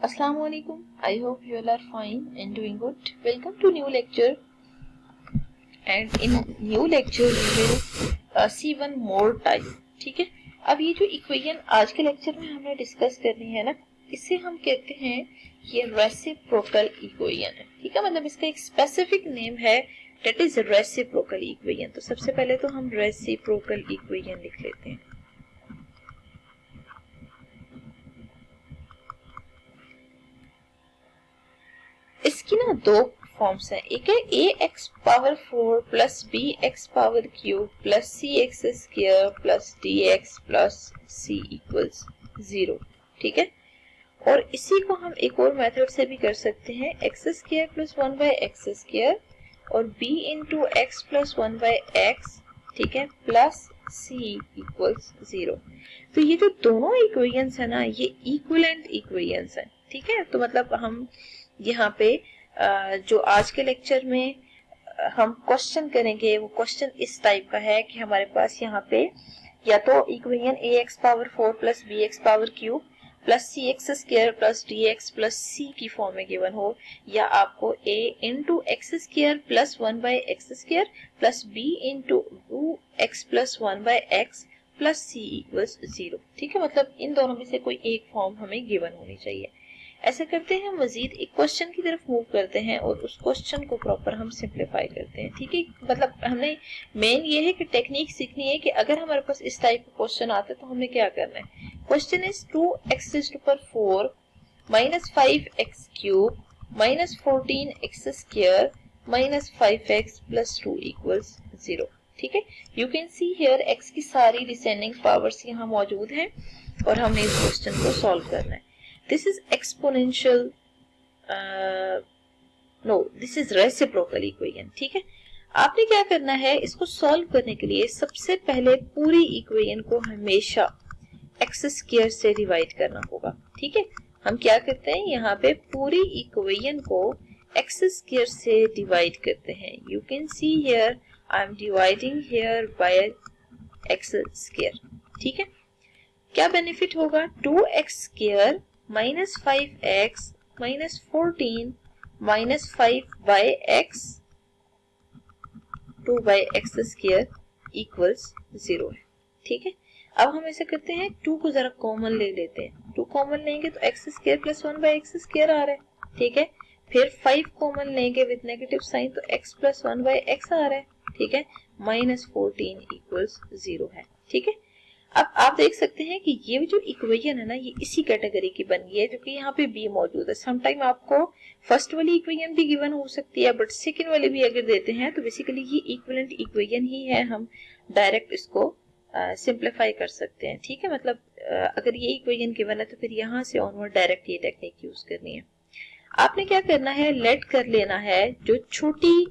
Assalamu alaikum. I hope you all are fine and doing good. Welcome to new lecture. And in new lecture we will see one more type. ठीक है. अब ये जो equation आज के lecture में हमने डिस्कस करनी है ना, इसे हम कहते हैं ये रेसिप्रोकल इक्वेशन है. ठीक है, मतलब इसका एक स्पेसिफिक नेम है, दैट इज रेसिप्रोकल इक्वेशन. तो सबसे पहले तो हम रेसिप्रोकल इक्वेशन लिख लेते हैं. इसकी ना दो फॉर्म्स हैं. एक है A X power 4 plus B X power cube plus C X square plus D X plus C equals 0. ठीक है, और इसी को हम एक और मेथड से भी कर सकते हैं, X square plus 1 by x square और B into X plus 1 by X. ठीक है, प्लस सी इक्वल्स 0. तो ये जो दोनों इक्वेशंस है ना, ये इक्विवेलेंट इक्वेशंस हैं. ठीक है, तो मतलब हम यहाँ पे जो आज के लेक्चर में हम क्वेश्चन करेंगे वो क्वेश्चन इस टाइप का है कि हमारे पास यहाँ पे या तो equation A X power 4 plus B X power cube plus C X square plus D X plus C की फॉर्म में गिवन हो, या आपको A into X square plus 1 by x square plus B into X plus 1 by X plus C equals 0. ठीक है, मतलब इन दोनों में से कोई एक फॉर्म हमें गिवन होनी चाहिए. ऐसा करते हैं, मजीद एक क्वेश्चन की तरफ मूव करते हैं और उस क्वेश्चन को प्रॉपर हम सिंप्लीफाई करते हैं. ठीक है, मतलब हमने मेन ये है कि टेक्निक सीखनी है कि अगर हमारे पास इस टाइप का क्वेश्चन आता है तो हमें क्या करना है. Question is 2x to power 4 minus 5x cube minus 14x square minus 5x plus 2 equals 0. ठीक है, you can see here x की सारी डिसेंडिंग पावर्स यहाँ मौजूद हैं और हमने इस क्वेश्चन को सॉल्व करना है. This is exponential, no, this is reciprocal equation. ठीक है, आपने क्या करना है, इसको सॉल्व करने के लिए सबसे पहले पूरी इक्वेशन को हमेशा एक्स स्क्वायर से डिवाइड करना होगा. ठीक है, हम क्या करते हैं, यहाँ पे पूरी इक्वेशन को एक्स स्क्वायर से डिवाइड करते हैं. You can see here I am dividing here by x square. ठीक है, क्या बेनिफिट होगा, 2x square minus 5x minus 14 minus 5 by x 2 by x square equals 0 है. ठीक है, अब हम ऐसे करते हैं, 2 को जरा कॉमन ले लेते हैं. 2 कॉमन लेंगे तो X square plus 1 by x square आ रहा है. ठीक है, फिर 5 कॉमन लेंगे विद नेगेटिव साइन तो एक्स प्लस 1 बाय एक्स आ रहा है. ठीक है, माइनस 14 इक्वल्स 0 है. ठीक है, अब आप देख सकते हैं कि ये जो इक्वेशन है ना, ये इसी कैटेगरी की बन गई है जो कि यहाँ पे बी मौजूद है. समटाइम आपको फर्स्ट वाली इक्वेशन भी गिवन हो सकती है, बट सेकंड वाली भी अगर देते हैं तो बेसिकली ये इक्विवेलेंट इक्वेशन ही है. हम डायरेक्ट इसको सिंप्लीफाई कर सकते हैं. ठीक है, मतलब अगर ये इक्वेशन गिवन है तो फिर यहाँ से ऑनवर्ड डायरेक्ट ये टेक्निक यूज करनी है. आपने क्या करना है, लेट कर लेना है जो छोटी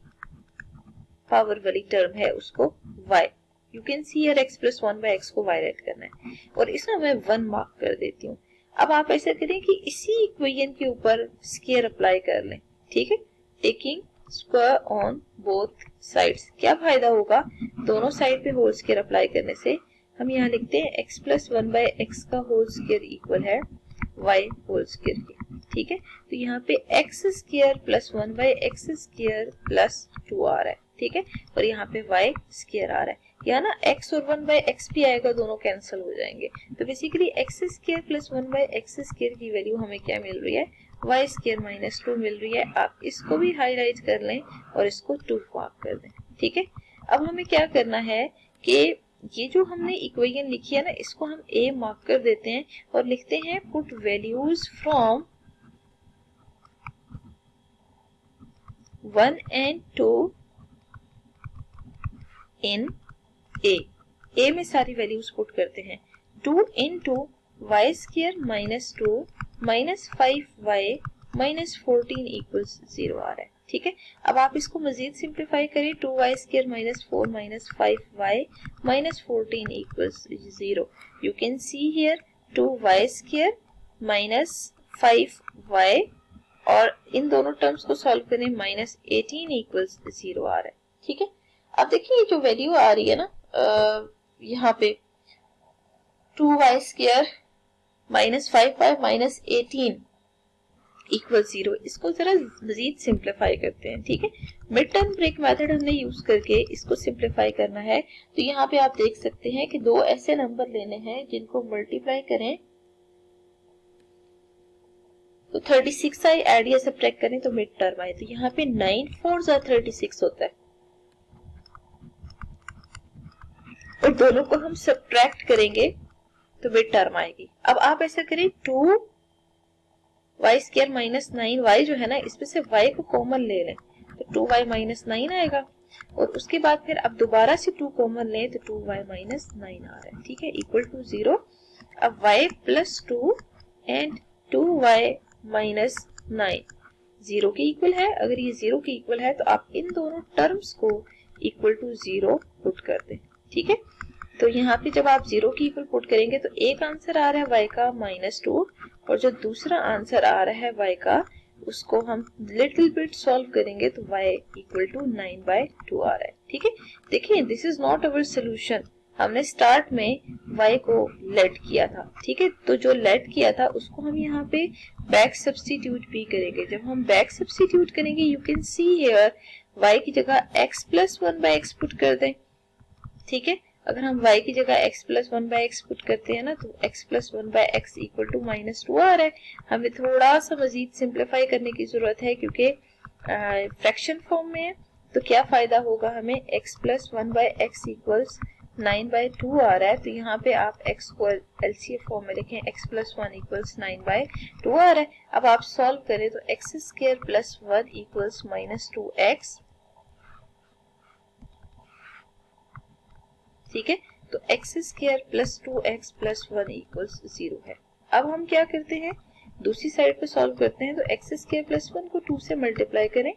पावर वाली टर्म है उसको y. You can see here x plus 1 by x को y राइट करना है और इसमें मैं 1 मार्क कर देती हूँ. अब आप ऐसा करें कि इसी इक्वेशन के ऊपर स्क्वायर अप्लाई कर लें. ठीक है, taking square on both sides. क्या फायदा होगा, दोनों साइड पे होल स्क्वायर अप्लाई करने से हम यहाँ लिखते हैं x प्लस 1 बाय x का होल स्क्वायर इक्वल है y होल स्क्वायर के. ठीक है, तो यहाँ पे x square plus 1 by x square plus 2 आ रहा है. ठीक है, और यहाँ पे y स्क्वायर आ रहा है. या ना x और 1 बाय x भी आएगा, दोनों कैंसिल हो जाएंगे. तो basically x square plus 1 by x square की वैल्यू हमें क्या मिल रही है, y स्क्वायर माइनस 2 मिल रही है. आप इसको भी हाईलाइट कर लें और इसको 2 मार्क कर दें. ठीक है, अब हमें क्या करना है कि ये जो हमने इक्वेशन लिखी है ना, इसको हम a मार्क कर देते हैं और लिखते हैं put values from 1 and 2 in a में सारी वैल्यूज पुट करते हैं. 2 into y square minus 2 minus 5y minus 14 equals 0 आ रहा है. ठीक है, अब आप इसको मजीद सिंप्लीफाई करें, 2y square minus 4 minus 5y minus 14 equals 0. You can see here 2y square minus 5y और इन दोनों टर्म्स को सॉल्व करें, माइनस 18 इक्वल्स 0 आ रहा है. ठीक है, अब देखिए जो वैल्यू आ रही है ना, यहाँ पे 2y square minus 5y minus 18 equal 0। इसको जरा मजीद सिंप्लीफाई करते हैं, ठीक है। मिड टर्म ब्रेक मेथड हमने यूज करके इसको सिंप्लीफाई करना है। तो यहाँ पे आप देख सकते हैं कि दो ऐसे नंबर लेने हैं जिनको मल्टीप्लाई करें तो 36 आए, ऐड या सब्ट्रैक्ट करें तो मिड टर्म आए। तो यहाँ पे 9 4 36 होता है और दोनों को हम सब्ट्रैक्ट करेंगे तो मिड टर्म आएगी। अब आप ऐसा करें 2 वाई स्क्वायर माइनस 9, वाई जो है ना इसमें से वाई को कॉमन ले लें तो 2y माइनस 9 आएगा और उसके बाद फिर अब दोबारा से 2 कॉमन लें तो 2y माइनस 9 आ रहा है, ठीक है, इक्वल टू 0। अब y plus 2 and 2y minus 9 0 के इक्वल है। अगर ये 0 के इक्वल है तो आप इन दोनों टर्म्स को इक्वल टू 0 पुट कर दें, ठीक है। तो यहाँ पे जब आप 0 की इक्वल पुट करेंगे तो एक आंसर आ रहा है y का -2 और जो दूसरा आंसर आ रहा है y का उसको हम लिटिल बिट सॉल्व करेंगे तो y इक्वल टू 9/2 आ रहा है, ठीक है। देखिए this is not our solution, हमने स्टार्ट में y को लेट किया था, ठीक है। तो जो लेट किया था उसको हम यहाँ पे बैक सब्स्टिट्यूट भी करेंगे। जब हम बैक सब्स्टिट्यूट करेंगे you can see here y की जगह x प्लस 1/x पुट कर दें, ठीक है। अगर हम y की जगह x प्लस 1/x पुट करते हैं ना तो x plus 1/x equal to -2 आ रहा है। हमें थोड़ा सा मजीद सिंप्लीफाई करने की जरूरत है क्योंकि फ्रैक्शन फॉर्म में है। तो क्या फायदा होगा हमें, x प्लस 1/x इक्वल्स 9/2 आ रहा है। तो यहाँ पे आप x को एलसीएम फॉर्म में लिखें, x प्लस 1 इक्वल्स 9/2 आ रहा है। अब आप सॉल्व करें तो x square plus 1 equals -2x, ठीक है। तो x square plus 2x plus 1 equals 0 है। अब हम क्या करते हैं, दूसरी साइड पे सॉल्व करते हैं। तो x स्क्वायर प्लस 1 को 2 से मल्टीप्लाई करें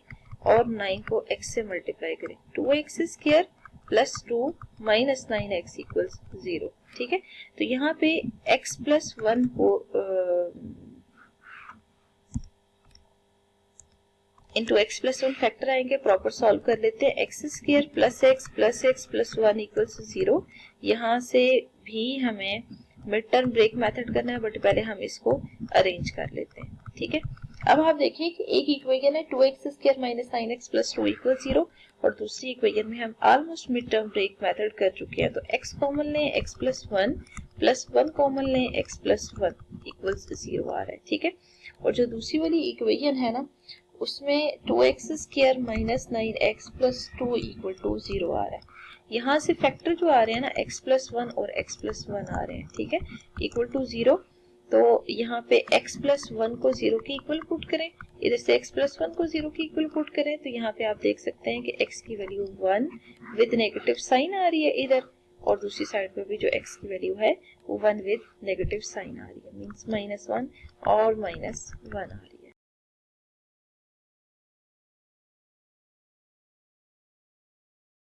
और 9 को x से मल्टीप्लाई करें। 2x square plus 2 minus 9x equals 0, ठीक है। तो यहाँ पे x प्लस 1 को इंटू एक्स प्लस 1 फैक्टर आएंगे, प्रॉपर सॉल्व कर लेते हैं। X square plus x plus 1 equals 0। यहाँ से भी हमें मिड टर्म ब्रेक मेथड करना है बट पहले हम इसको अरेंज कर लेते हैं, ठीक है। अब आप देखिए कि एक इक्वेशन है 2x square minus 9x plus 2 equal 0 और दूसरी इक्वेशन में हम almost mid term break method कर चुके हैं। तो x कॉमन लें, x प्लस 1 कॉमन लें, x प्लस 1 इक्वल्स 0 आ रहा है, ठीक है। और जो दूसरी वाली इक्वेशन है ना उसमें 2x square minus 9x plus 2 equal to 0 आ रहा है। यहाँ से फैक्टर जो आ रहे हैं ना x प्लस 1 और x प्लस 1 आ रहे हैं, ठीक है, इक्वल टू 0। तो यहाँ पे x प्लस 1 को 0 के इक्वल पुट करें, इधर से x प्लस 1 को 0 के इक्वल पुट करें तो यहाँ पे आप देख सकते हैं कि x की वैल्यू 1 विद नेगेटिव साइन आ रही है इधर और दूसरी साइड पे भी जो x की वैल्यू है वो 1 विद नेगेटिव साइन आ रही है, मीन्स -1 और -1 आ रही है।